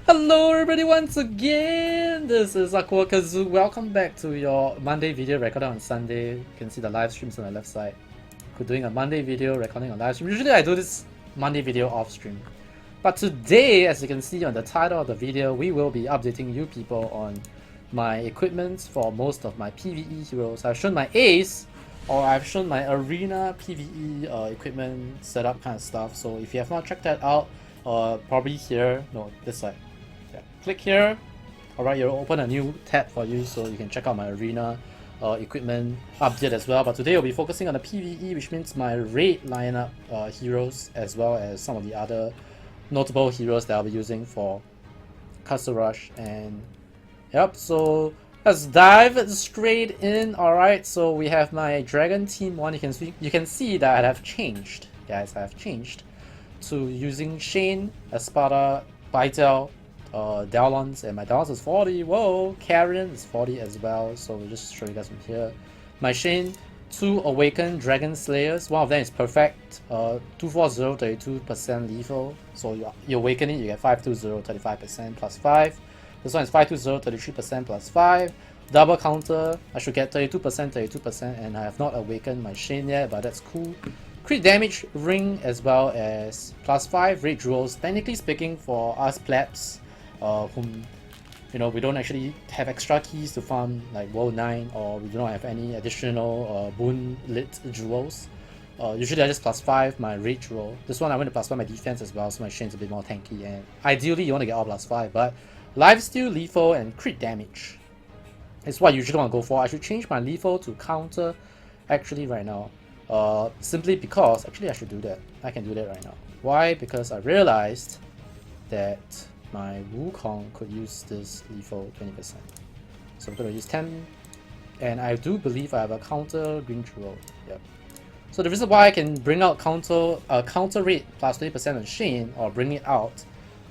Hello everybody once again, this is AikawaKazu. Welcome back to your Monday video recorded on Sunday. You can see the live streams on the left side. We're doing a Monday video recording on live stream. Usually I do this Monday video off stream. But today, as you can see on the title of the video, we will be updating you people on my equipment for most of my PvE heroes. I've shown my ace, or I've shown my arena PvE equipment setup kind of stuff. So if you have not checked that out, probably here, no, this side. Yeah. Click here. Alright, it'll open a new tab for you so you can check out my arena equipment update as well. But today we'll be focusing on the PvE, which means my raid lineup heroes as well as some of the other notable heroes that I'll be using for Castle Rush. And yep, so let's dive straight in. Alright, so we have my Dragon Team 1. You can see that I have changed, guys. I have changed to using Shane, Espada, Vital, Dellons, and my Dellons is 40. Whoa, Karen is 40 as well. So we'll just show you guys from here. My Shane, 2 Awakened Dragon Slayers. One of them is perfect. 240, 32% lethal. So you awaken it, you get 520, 35% plus 5. This one is 520, 33% plus 5. Double counter, I should get 32%, 32%, and I have not awakened my Shane yet, but that's cool. Crit damage ring as well as plus 5 raid jewels. Technically speaking, for us plebs, whom we don't actually have extra keys to farm like World 9, or we do not have any additional boon lit jewels. Usually I just plus 5 my raid jewel. This one I went to plus 5 my defense as well, so my Shane's a bit more tanky. And ideally you want to get all plus 5, but lifesteal, lethal, and crit damage is what I usually want to go for. I should change my lethal to counter actually right now. Simply because, actually I should do that. I can do that right now. Why? Because I realized that my Wukong could use this lethal 20%. So I'm going to use 10, and I do believe I have a counter green jewel. Yep. So the reason why I can bring out counter rate plus 20% on Shane, or bring it out,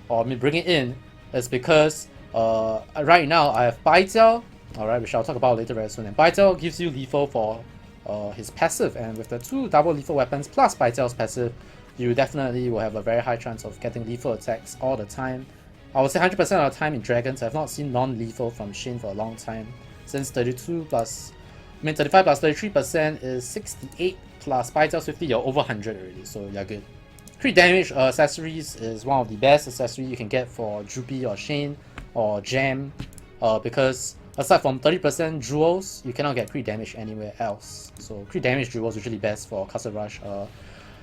or bring it in, is because right now I have Baijiao, alright, which I'll talk about later very soon. And Baijiao gives you lethal for his passive, and with the 2 double lethal weapons plus Baijiao's passive, you definitely will have a very high chance of getting lethal attacks all the time. I would say 100% of the time in Dragons. I've not seen non-lethal from Shin for a long time. Since 35 plus 33% is 68 plus Baijiao's 50, you're over 100 already, so you're good. Crit damage accessories is one of the best accessories you can get for Droopy or Shane or Jam, because aside from 30% jewels, you cannot get crit damage anywhere else. So crit damage jewels usually best for Castle Rush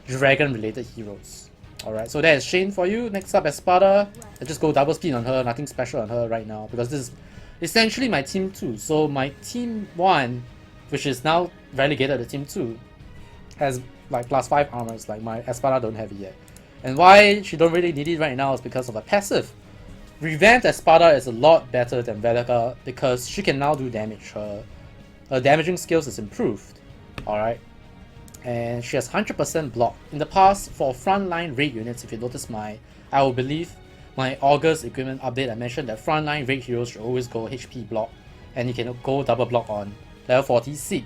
dragon related heroes. Alright, so that is Shane for you. Next up, Espada. I just go double speed on her, nothing special on her right now, because this is essentially my team 2. So my team 1, which is now relegated to team 2, has like plus 5 armors, like my Espada don't have it yet. And why she don't really need it right now is because of a passive. Revamped Espada is a lot better than Velica because she can now do damage. Her damaging skills is improved. Alright. And she has 100% block. In the past, for frontline raid units, if you notice I will believe my August equipment update, I mentioned that frontline raid heroes should always go HP block, and you can go double block on level 40 Seek.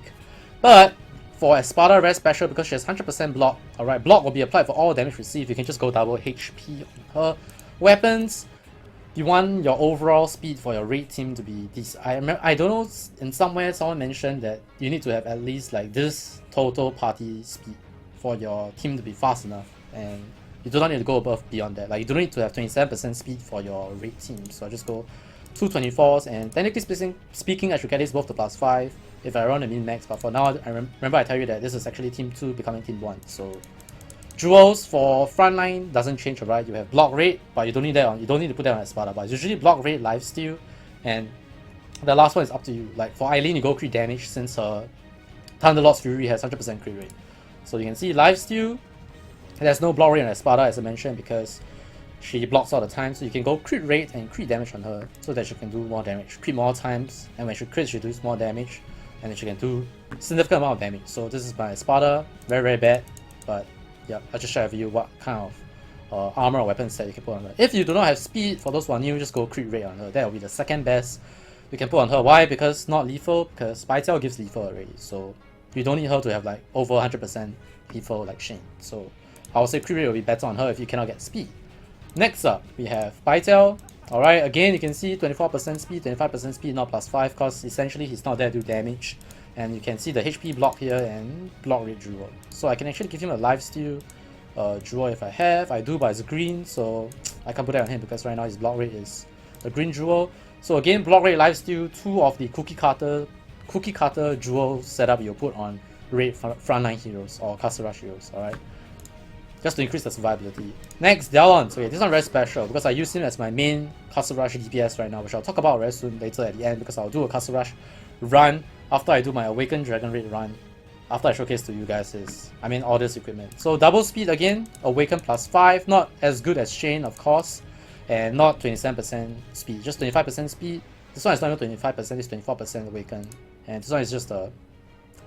But for Espada, very special because she has 100% block. Alright, block will be applied for all damage received. You can just go double HP on her. Weapons, you want your overall speed for your raid team to be decent. I don't know, in somewhere someone mentioned that you need to have at least like this total party speed for your team to be fast enough, and you do not need to go above beyond that. Like you don't need to have 27% speed for your raid team. So I just go 224s, and technically speaking I should get this both to plus 5 if I run a min max, but for now remember I tell you that this is actually team 2 becoming team 1. So jewels for frontline doesn't change, right? You have block rate, but you don't need that on. You don't need to put that on Espada, but it's usually block rate, lifesteal, and the last one is up to you. Like for Eileen, you go crit damage since her Thunderlord's Fury has 100% crit rate. So you can see lifesteal. There's no block rate on Espada as I mentioned because she blocks all the time. So you can go crit rate and crit damage on her so that she can do more damage, crit more times, and when she crits, she does more damage, and then she can do significant amount of damage. So this is my Espada, very very bad, but yeah, I'll just share with you what kind of armor or weapon set you can put on her. If you do not have speed, for those who are new, just go crit rate on her. That will be the second best you can put on her. Why? Because not lethal, because Baijiao gives lethal already. So you don't need her to have like over 100% lethal like Shane. So I would say crit rate will be better on her if you cannot get speed. Next up, we have Baijiao. Alright, again you can see 24% speed, 25% speed, not +5, because essentially he's not there to do damage. And you can see the HP block here and block rate jewel. So I can actually give him a lifesteal jewel if I have. I do, but it's green, so I can't put that on him because right now his block rate is the green jewel. So again, block rate lifesteal, 2 of the cookie cutter jewel setup you'll put on raid frontline heroes or castle rush heroes, alright? Just to increase the survivability. Next, Dellons. Okay, this one very special because I use him as my main castle rush DPS right now, which I'll talk about very soon later at the end because I'll do a castle rush run after I do my Awakened Dragon Raid run. After I showcase to you guys all this equipment. So double speed again, Awaken +5, not as good as Shane of course, and not 27% speed, just 25% speed. This one is not even 25%, it's 24% Awaken. And this one is just a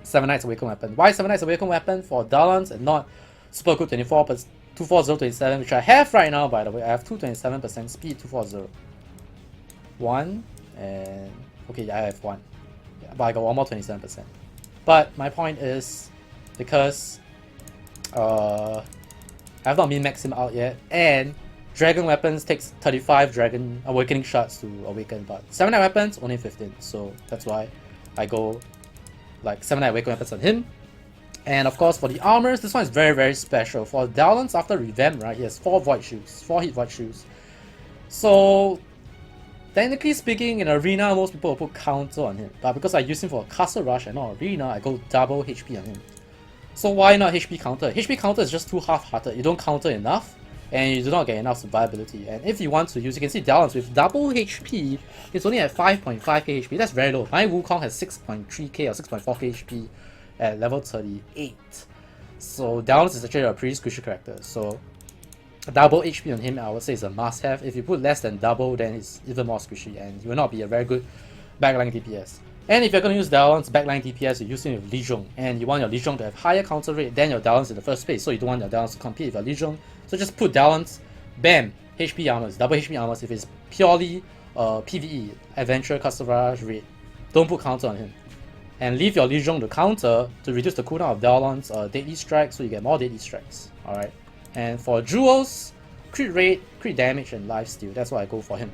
7 Knights Awaken weapon. Why 7 Knights Awaken weapon for Dellons and not super good 24027, which I have right now by the way. I have 227% speed, 240. 1 and okay, yeah, I have 1. Yeah, but I got one more 27%. But my point is, because I have not min-maxed him out yet, and dragon weapons takes 35 dragon awakening shots to awaken, but 7 Knight weapons only 15, so that's why I go like 7 Knight awaken weapons on him. And of course for the armors, this one is very very special. For Dellons after revamp, right, he has 4 void shoes, 4 hit void shoes. So technically speaking, in arena, most people will put counter on him, but because I use him for castle rush and not arena, I go double HP on him. So why not HP counter? HP counter is just too half-hearted. You don't counter enough, and you do not get enough survivability. And if you want to use, you can see Dellons with double HP, it's only at 5.5k HP. That's very low. My Wukong has 6.3k or 6.4k HP at level 38. So Dellons is actually a pretty squishy character. So double HP on him, I would say, is a must-have. If you put less than double, then it's even more squishy, and you will not be a very good backline DPS. And if you're going to use Dellons backline DPS, you use him with Legion, and you want your Legion to have higher counter rate than your Dellons in the first place, so you don't want your Dellons to compete with your Legion. So just put Dellons, bam, HP armors, double HP armors if it's purely PvE, Adventure, Castle Rush, Raid. Don't put counter on him. And leave your Legion to counter to reduce the cooldown of Dellons Deadly Strike, so you get more Deadly Strikes. Alright. And for jewels, crit rate, crit damage, and lifesteal. That's what I go for him.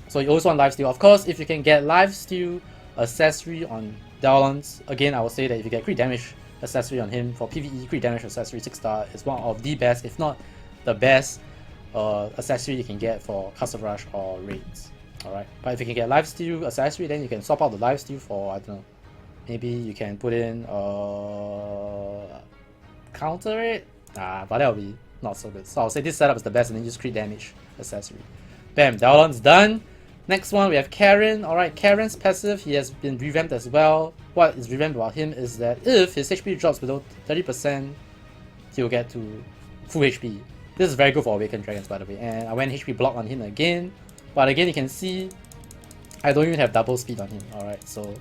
So you always want lifesteal. Of course, if you can get lifesteal accessory on Dellons, again, I would say that if you get crit damage accessory on him for PvE, crit damage accessory 6-star is one of the best, if not the best, accessory you can get for Castle Rush or raids. Alright. But if you can get lifesteal accessory, then you can swap out the lifesteal for, I don't know, maybe you can put in counter it. But that'll be not so good. So I'll say this setup is the best, and then use crit damage accessory. Bam, Dellons done. Next one we have Karen. Alright, Karen's passive, he has been revamped as well. What is revamped about him is that if his HP drops below 30%, he'll get to full HP. This is very good for Awakened Dragons, by the way. And I went HP block on him again. But again, you can see I don't even have double speed on him. Alright, so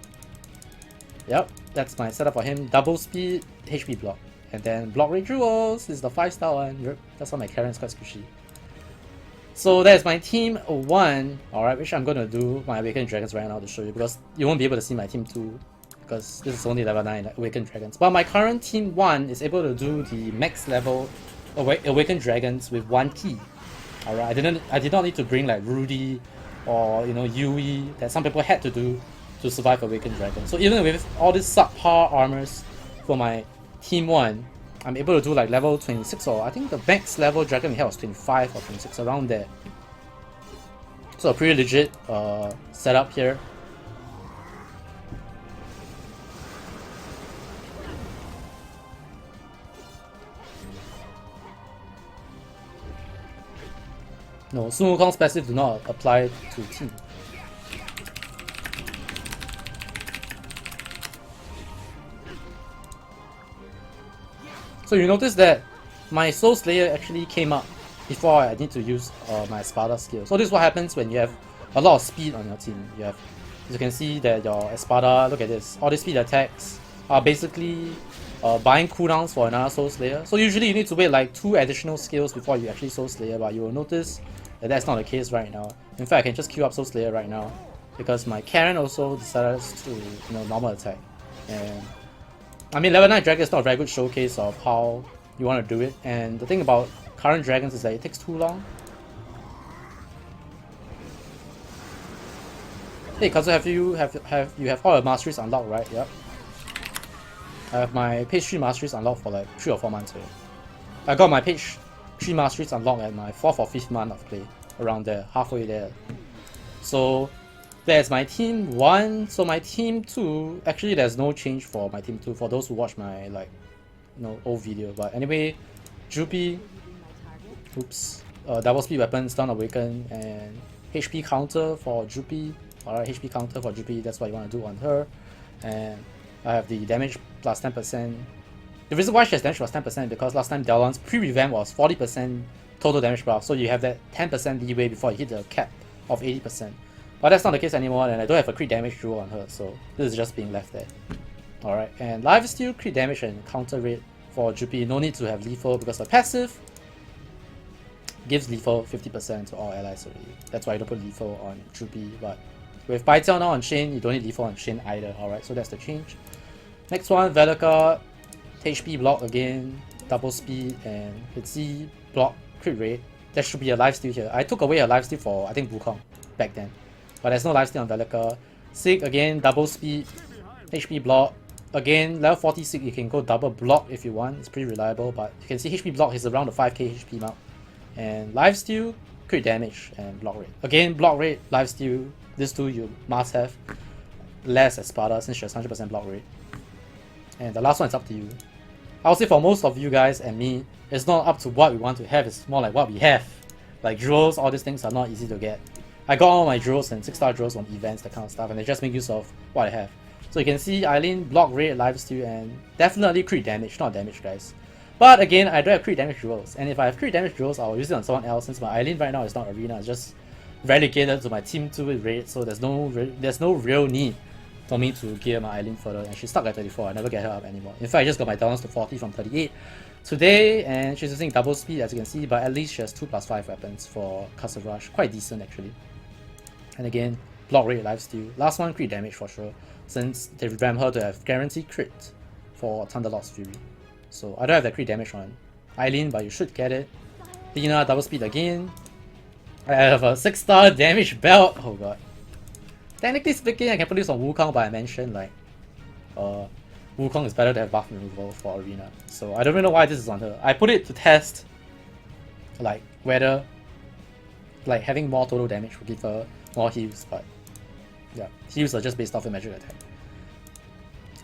yep, that's my setup for him. Double speed, HP block. And then block rate jewels is the 5-star one. That's why my Karen's quite squishy. So that's my team 1, alright, which I'm gonna do my Awakened Dragons right now to show you, because you won't be able to see my team 2 because this is only level 9 Awakened Dragons. But my current team 1 is able to do the max level Awakened Dragons with 1 key. Alright, I did not need to bring like Rudy or Yui that some people had to do to survive Awakened Dragon. So even with all these subpar armors for my team 1, I'm able to do like level 26, or I think the max level dragon we had was 25 or 26, around there. So a pretty legit setup here. No, Sun Wukong's passive do not apply to team. So you notice that my Soul Slayer actually came up before I need to use my Espada skill. So this is what happens when you have a lot of speed on your team. As you can see that your Espada, look at this, all these speed attacks are basically buying cooldowns for another Soul Slayer. So usually you need to wait like 2 additional skills before you actually Soul Slayer, but you will notice that that's not the case right now. In fact, I can just queue up Soul Slayer right now because my Karen also decided to normal attack. And I mean, level 9 Dragon is not a very good showcase of how you want to do it, and the thing about current dragons is that it takes too long. Hey Kazu, have you have all your masteries unlocked, right? Yep. I have my page 3 masteries unlocked for like 3 or 4 months already. I got my page 3 masteries unlocked at my 4th or 5th month of play. Around there, halfway there. So there's my team 1. So my team 2, actually there's no change for my team 2 for those who watch my like old video. But anyway, Droopy, oops, double speed weapon, stun awaken, and HP counter for Droopy. Alright, HP counter for Droopy, that's what you want to do on her. And I have the damage plus 10%. The reason why she has damage plus 10% because last time Dellons pre-revamp was 40% total damage buff, so you have that 10% leeway before you hit the cap of 80%. But that's not the case anymore, and I don't have a crit damage rule on her, so this is just being left there. Alright, and lifesteal, crit damage, and counter rate for Droopy. No need to have lethal because the passive gives lethal 50% to all allies already. That's why I don't put lethal on Droopy, but with Baijiao now on Shin, you don't need lethal on Shin either. Alright, so that's the change. Next one, Velika, HP block again, double speed, and you can see block crit rate. There should be a lifesteal here. I took away a lifesteal for I think Wukong back then, but there's no lifesteal on Velika. Sig again, double speed, HP block. Again, level 40 Sig, you can go double block if you want. It's pretty reliable, but you can see HP block is around the 5k HP mark. And lifesteal, crit damage, and block rate. Again, block rate, lifesteal. These two you must have. Less Espada since she has 100% block rate. And the last one is up to you. I would say for most of you guys and me, it's not up to what we want to have, it's more like what we have. Like jewels, all these things are not easy to get. I got all my jewels and 6-star jewels from events, that kind of stuff, and they just make use of what I have. So you can see Eileen, block rate, lifesteal, and definitely crit damage, not damage guys. But again, I don't have crit damage jewels, and if I have crit damage jewels, I'll use it on someone else since my Eileen right now is not arena, it's just relegated to my team 2 with raid, so there's no real need for me to gear my Eileen further, and she's stuck at 34. I never get her up anymore. In fact, I just got my Dellons to 40 from 38 today, and she's using double speed as you can see, but at least she has 2+5 weapons for Castle Rush, quite decent actually. And again, block rate, lifesteal. Last one, crit damage for sure, since they revamped her to have guaranteed crit for Thunderlord's Fury. So I don't have that crit damage on Eileen, but you should get it. Lina, double speed again. I have a 6-star damage belt. Oh god. Technically speaking, I can put this on Wukong, but I mentioned like Wukong is better to have buff removal for arena. So I don't really know why this is on her. I put it to test like whether like having more total damage will give her more heals, but yeah, heals are just based off the magic attack.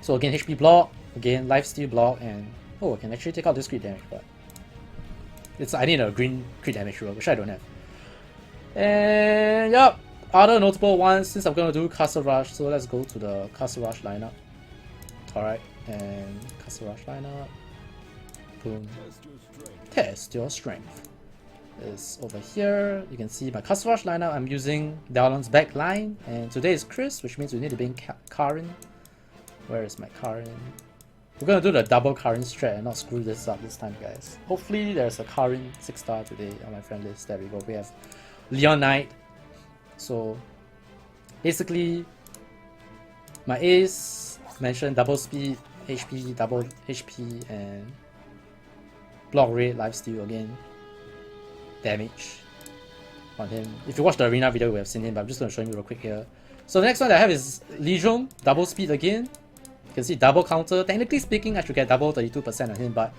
So again, HP block, again lifesteal block, and oh, I can actually take out this crit damage, but I need a green crit damage roll, which I don't have. And yep, other notable ones since I'm gonna do Castle Rush, so let's go to the Castle Rush lineup. Alright, and Castle Rush lineup. Boom. Test your strength. Is over here. You can see my Castle Rush lineup. I'm using Dellon's back line, and today is Chris, which means we need to bring Karen. Where is my Karen? We're gonna do the double Karen strat and not screw this up this time, guys. Hopefully there's a Karen 6-star today on my friend list. There we go. We have Leon Knight. So basically my ace mentioned double speed, HP, double HP, and block rate, lifesteal again, damage on him. If you watch the arena video, we have seen him, but I'm just going to show you real quick here. So the next one that I have is Legion, double speed again. You can see double counter. Technically speaking, I should get double 32% on him, but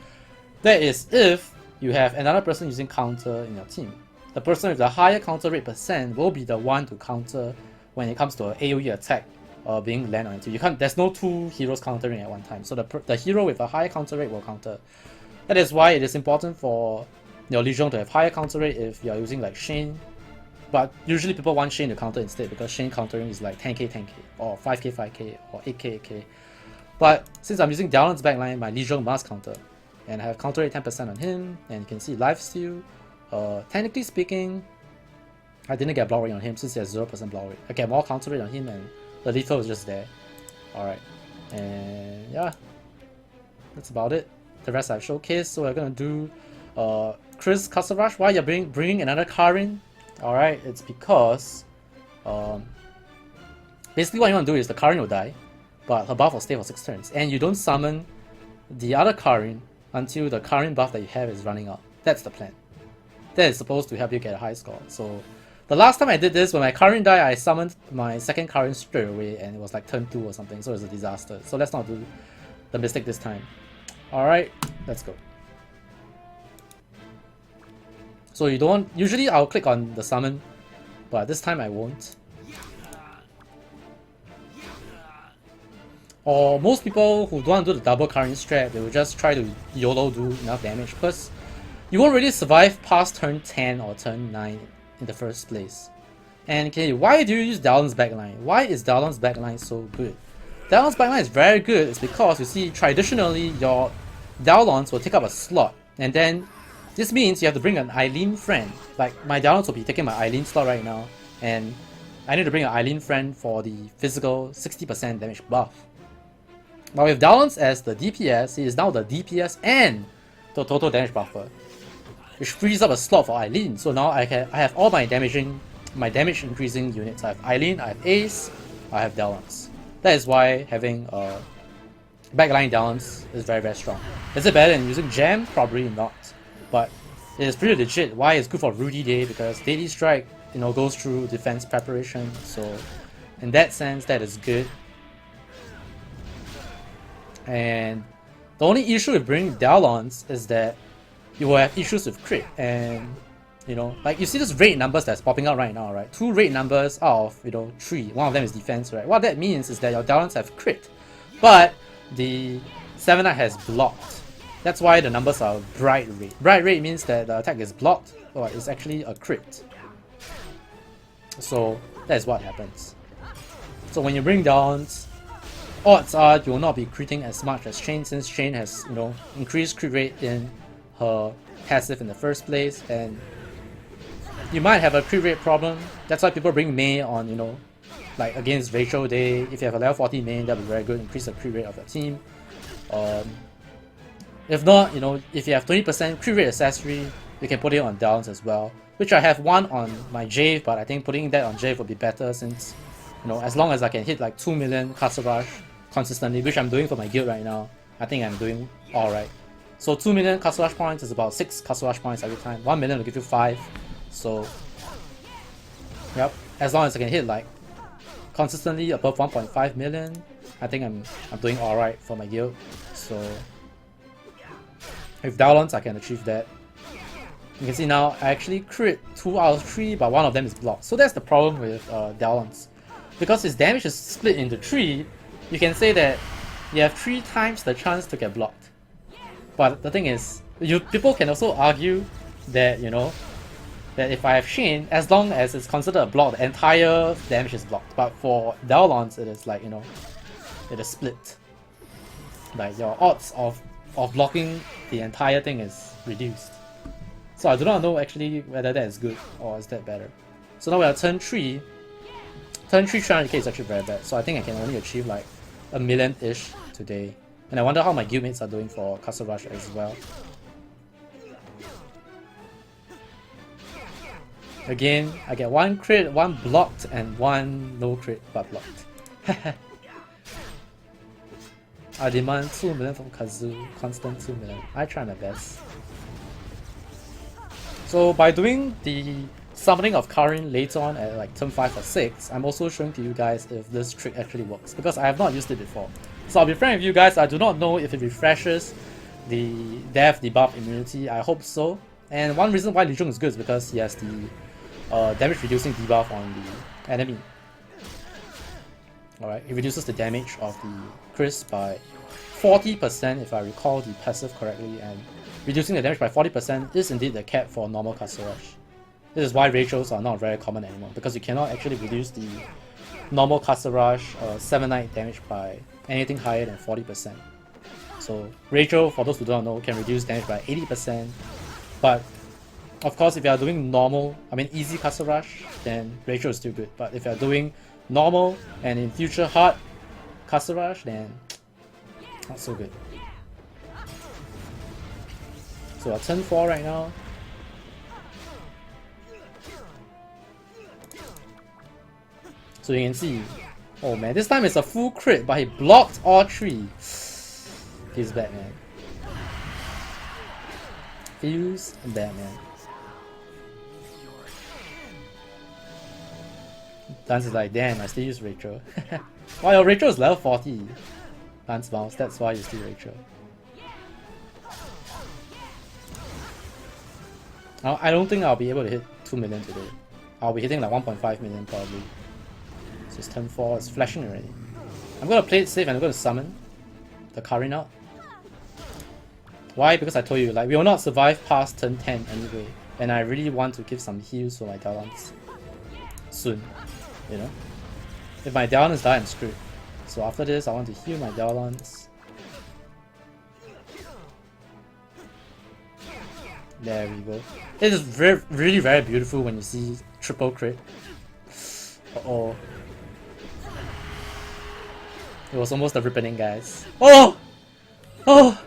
that is if you have another person using counter in your team. The person with the higher counter rate percent will be the one to counter when it comes to an AoE attack being landed on you. You can't. There's no two heroes countering at one time. So the hero with a higher counter rate will counter. That is why it is important for your Legion to have higher counter rate if you are using like Shane. But usually people want Shane to counter instead because Shane countering is like 10k 10k or 5k 5k or 8k 8k. But since I'm using Dellon's backline, my Legion must counter, and I have counter rate 10% on him, and you can see lifesteal. Technically speaking, I didn't get block rate on him since he has 0% block rate. I get more counter rate on him, and the lethal is just there. Alright, and yeah, that's about it. The rest I've showcased. So we're gonna do Chris Castle Rush. Why you're bringing another Karen? Alright, it's because basically what you want to do is the Karen will die, but her buff will stay for 6 turns, and you don't summon the other Karen until the Karen buff that you have is running out. That's the plan. That is supposed to help you get a high score. So The last time I did this, when my current died, I summoned my second current straight away, and it was like turn 2 or something, so it was a disaster. So let's not do the mistake this time. Alright, let's go. So you don't... Usually I'll click on the summon, but this time I won't. Or most people who don't want to do the double current strat, they will just try to YOLO do enough damage, because you won't really survive past turn 10 or turn 9 in the first place. And okay, why do you use Dellons backline? Why is Dellons backline so good? Dellons backline is very good. It's because you see, traditionally your Dellons will take up a slot, and then this means you have to bring an Eileen friend. Like my Dellons will be taking my Eileen slot right now, and I need to bring an Eileen friend for the physical 60% damage buff. But with Dellons as the DPS, he is now the DPS and the total damage buffer, which frees up a slot for Eileen. So now I have all my damage increasing units. I have Eileen, I have Ace, I have Dellons. That is why having backline Dellons is very, very strong. Is it better than using Gem? Probably not. But it is pretty legit. Why it's good for Rudy Day, because Daily Strike, you know, goes through defense preparation. So in that sense, that is good. And the only issue with bringing Dellons is that you will have issues with crit, and you know, like you see this raid numbers that's popping out right now, right? 2 raid numbers out of, you know, 3. One of them is defense, right? What that means is that your Dellons have crit, but the 7-Knight has blocked. That's why the numbers are bright red. Bright red means that the attack is blocked, or it's actually a crit. So that is what happens. So when you bring Dellons, odds are you will not be critting as much as Shane, since Shane has, you know, increased crit rate in her passive in the first place, and you might have a crit rate problem. That's why people bring Mei on, you know, like against Rachel Day. If you have a level 40 main, that would be very good, increase the crit rate of your team. If not, you know, if you have 20% crit rate accessory, you can put it on Dellons as well, which I have one on my Jave, but I think putting that on Jave would be better, since, you know, as long as I can hit like 2 million Castle Rush consistently, which I'm doing for my guild right now, I think I'm doing alright. So 2 million Castle Rush points is about 6 Castle Rush points every time. 1 million will give you 5. So, yep, as long as I can hit like consistently above 1.5 million, I think I'm doing alright for my guild. So, with Dellons, I can achieve that. You can see now, I actually crit 2 out of 3, but one of them is blocked. So that's the problem with Dellons. Because his damage is split into 3, you can say that you have 3 times the chance to get blocked. But the thing is, people can also argue that, you know, that if I have Shane, as long as it's considered a block, the entire damage is blocked. But for Dellons, it is like, you know, it is split. Like your odds of blocking the entire thing is reduced. So I do not know actually whether that is good or is that better. So now we are turn 3. Turn 3 300k is actually very bad. So I think I can only achieve like a million-ish today. And I wonder how my guildmates are doing for Castle Rush as well. Again, I get 1 crit, 1 blocked, and 1 no crit but blocked. I demand 2 million from Kazu, constant 2 million. I try my best. So by doing the summoning of Karin later on at like turn 5 or 6, I'm also showing to you guys if this trick actually works, because I have not used it before. So I'll be frank with you guys, I do not know if it refreshes the death debuff immunity. I hope so. And one reason why Li Jun is good is because he has the damage reducing debuff on the enemy. Alright, it reduces the damage of the Chris by 40% if I recall the passive correctly, and reducing the damage by 40% is indeed the cap for normal Castle Rush. This is why Rachels are not very common anymore, because you cannot actually reduce the normal Castle Rush 7-Knight damage by anything higher than 40%. So Rachel, for those who don't know, can reduce damage by 80%, but of course if you are doing normal, easy Castle Rush, then Rachel is still good. But if you are doing normal and in future hard Castle Rush, then not so good. So at turn 4 right now. So you can see, oh man, this time it's a full crit, but he blocked all 3. He's bad, man. Feels bad, man. Dance is like, damn, I still use Rachel. Wow, your Rachel is level 40. Dance Mouse, that's why you still Rachel. I don't think I'll be able to hit 2 million today. I'll be hitting like 1.5 million probably. So it's turn 4, it's flashing already. I'm gonna play it safe and I'm gonna summon the Karen out. Why? Because I told you, like, we will not survive past turn 10 anyway. And I really want to give some heals for my Dellons soon, you know? If my Dellons die, I'm screwed. So after this, I want to heal my Dellons. There we go. It is really very beautiful when you see triple crit. Uh-oh. It was almost the ripening, guys. Oh! Oh!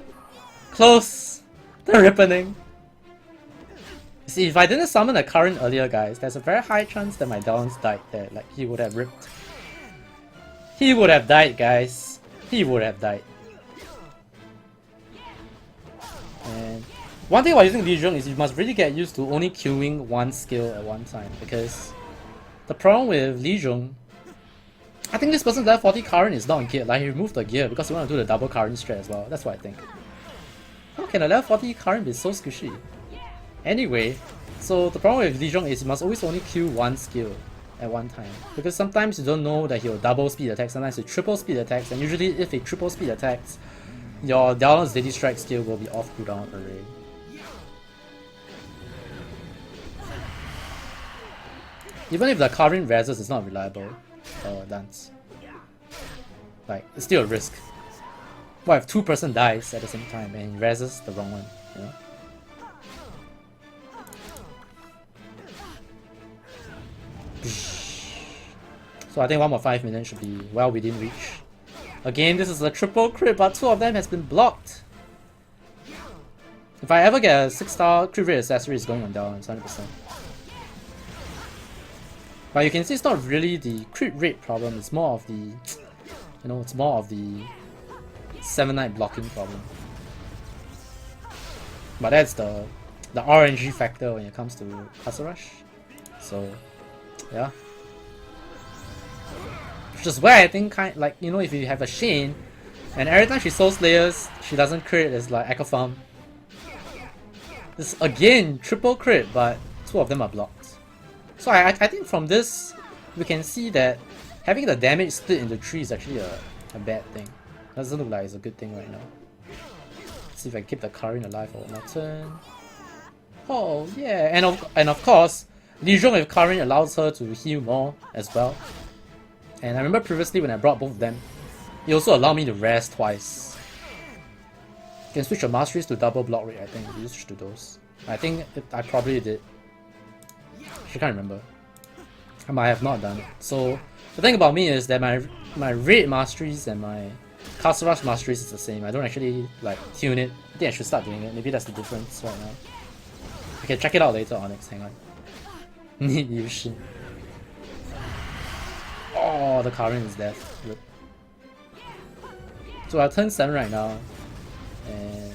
Close! The ripening. See, if I didn't summon a Karen earlier, guys, there's a very high chance that my Dellons died there. Like, he would have ripped. He would have died, guys. He would have died. And one thing about using Legion is you must really get used to only queuing one skill at one time. Because the problem with Legion, I think this person's level 40 Karen is not geared. Like, he removed the gear because he want to do the double Karen strat as well. That's what I think. How can a level 40 Karen be so squishy? Anyway, so the problem with Legion is you must always only queue one skill at one time. Because sometimes you don't know that he'll double speed attacks, sometimes he triple speed attacks, and usually if he triple speed attacks, your Dellon's Daily Strike skill will be off cooldown already. Even if the Karen reses is not reliable, dance. Like, it's still a risk. What if 2 person dies at the same time and he reses the wrong one, you know? So I think 1.5 million should be well within reach. Again, this is a triple crit, but 2 of them has been blocked. If I ever get a 6-star crit rate accessory, it's going on down 100%. But you can see it's not really the crit rate problem, it's more of the, you know, it's more of the 7-night blocking problem. But that's the RNG factor when it comes to Castle Rush. So, yeah. Which is where I think, like, you know, if you have a Shane, and every time she Soul Slayers, she doesn't crit, it's like Echo Farm. This again, triple crit, but 2 of them are blocked. So I think from this, we can see that having the damage split into 3 is actually a bad thing. Doesn't look like it's a good thing right now. Let's see if I can keep the Karen alive for one more turn. Oh yeah, and of course, Legion with Karen allows her to heal more as well. And I remember previously when I brought both of them, it also allowed me to rest twice. You can switch your masteries to double block rate, I think, if you switch to those. I think I probably did. I can't remember. I might have not done it. So the thing about me is that my raid masteries and my Castle Rush masteries is the same. I don't actually like tune it. I think I should start doing it. Maybe that's the difference right now. I can check it out later, Onyx. Hang on. Need Yushin. Oh, the Karen is dead. Good. So I turned 7 right now. And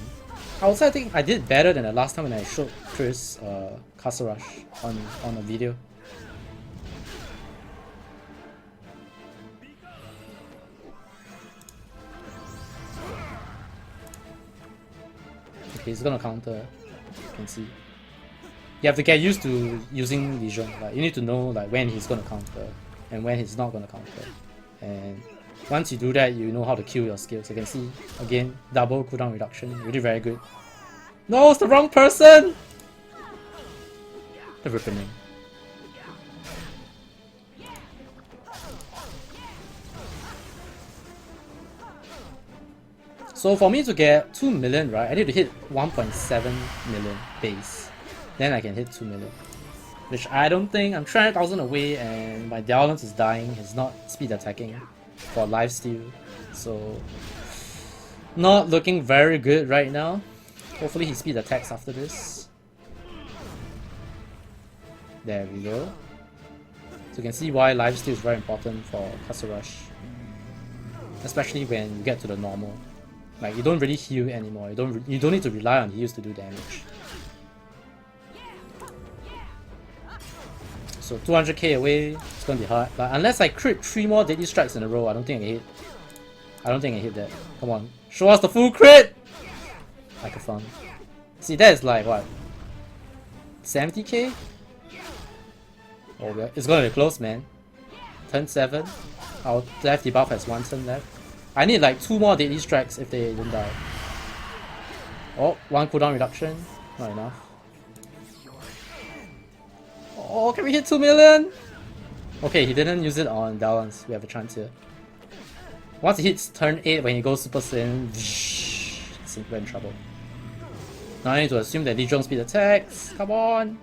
I also think I did better than the last time when I showed Chris Castle Rush on a video. Okay, he's gonna counter. You can see. You have to get used to using Legion. Like, you need to know like when he's gonna counter and when he's not gonna counter. And once you do that, you know how to kill your skills. You can see again, double cooldown reduction, really very good. No, it's the wrong person! The ripening. So for me to get 2 million, right, I need to hit 1.7 million base. Then I can hit 2 million. Which I don't think, I'm 300,000 away and my Dellons is dying, he's not speed attacking for lifesteal. So, not looking very good right now. Hopefully he speed attacks after this. There we go. So you can see why lifesteal is very important for Castle Rush. Especially when you get to the normal. Like, you don't really heal anymore. You don't need to rely on heals to do damage. So 200k away, it's gonna be hard. But unless I crit 3 more deadly strikes in a row, I don't think I can hit. I don't think I hit that. Come on, show us the full crit! Hackathon. See, that is like what? 70k? Oh, it's gonna be close, man. Turn 7. Our left debuff has 1 turn left. I need like 2 more deadly strikes if they don't die. Oh, 1 cooldown reduction. Not enough. Oh, can we hit 2 million? Okay, he didn't use it on Dellons. We have a chance here. Once he hits turn 8 when he goes Super Saiyan, we're in trouble. Now I need to assume that Legion speed attacks. Come on!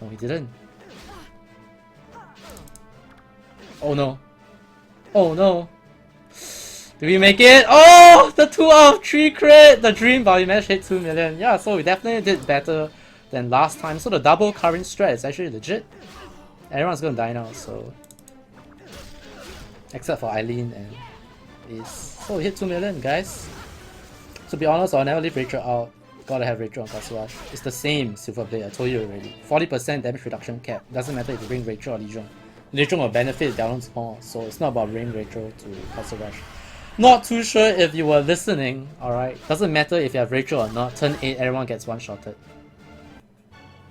No, he didn't. Oh no. Oh no. Did we make it? Oh! The 2 out of 3 crit! The dream, but we managed to hit 2 million. Yeah, so we definitely did better than last time. So the double current strat is actually legit. Everyone's gonna die now, so... Except for Eileen and Ace. So we hit 2 million, guys. To be honest, I'll never leave Rachel out. Gotta have Rachel on Kasuash. It's the same Silver Blade, I told you already. 40% damage reduction cap. Doesn't matter if you bring Rachel or Legion. Legion will benefit Dellons more, so it's not about bringing Rachel to Kasuash. Not too sure if you were listening, alright? Doesn't matter if you have Rachel or not. Turn 8, everyone gets one-shotted.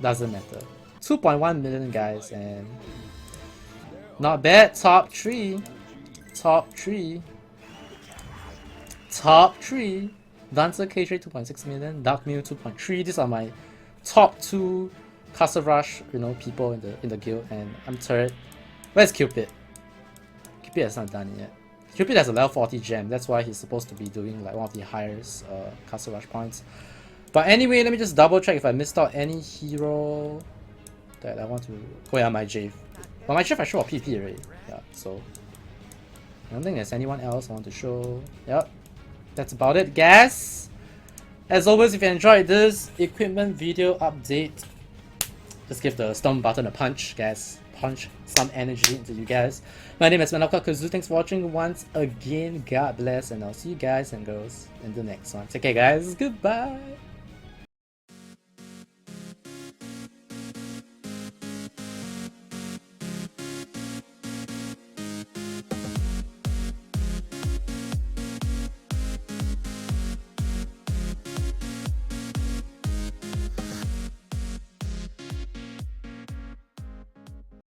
Doesn't matter. 2.1 million, guys, and... Not bad. Top 3. Top 3. Top 3. Dancer K3 2.6 million, Dark Mew 2.3. These are my top 2 Castle Rush, people in the guild, and I'm third. Where's Cupid? Cupid has not done it yet. Cupid has a level 40 gem, that's why he's supposed to be doing like one of the highest Castle Rush points. But anyway, let me just double check if I missed out any hero that I want to... Oh yeah, my Jave. But my Jave I show a PP already. Yeah, so... I don't think there's anyone else I want to show. Yep. That's about it, guys. As always, if you enjoyed this equipment video update, just give the stone button a punch, guys. Punch some energy into you guys. My name is AikawaKazu. Thanks for watching once again. God bless, and I'll see you guys and girls in the next one. Take care, guys. Goodbye.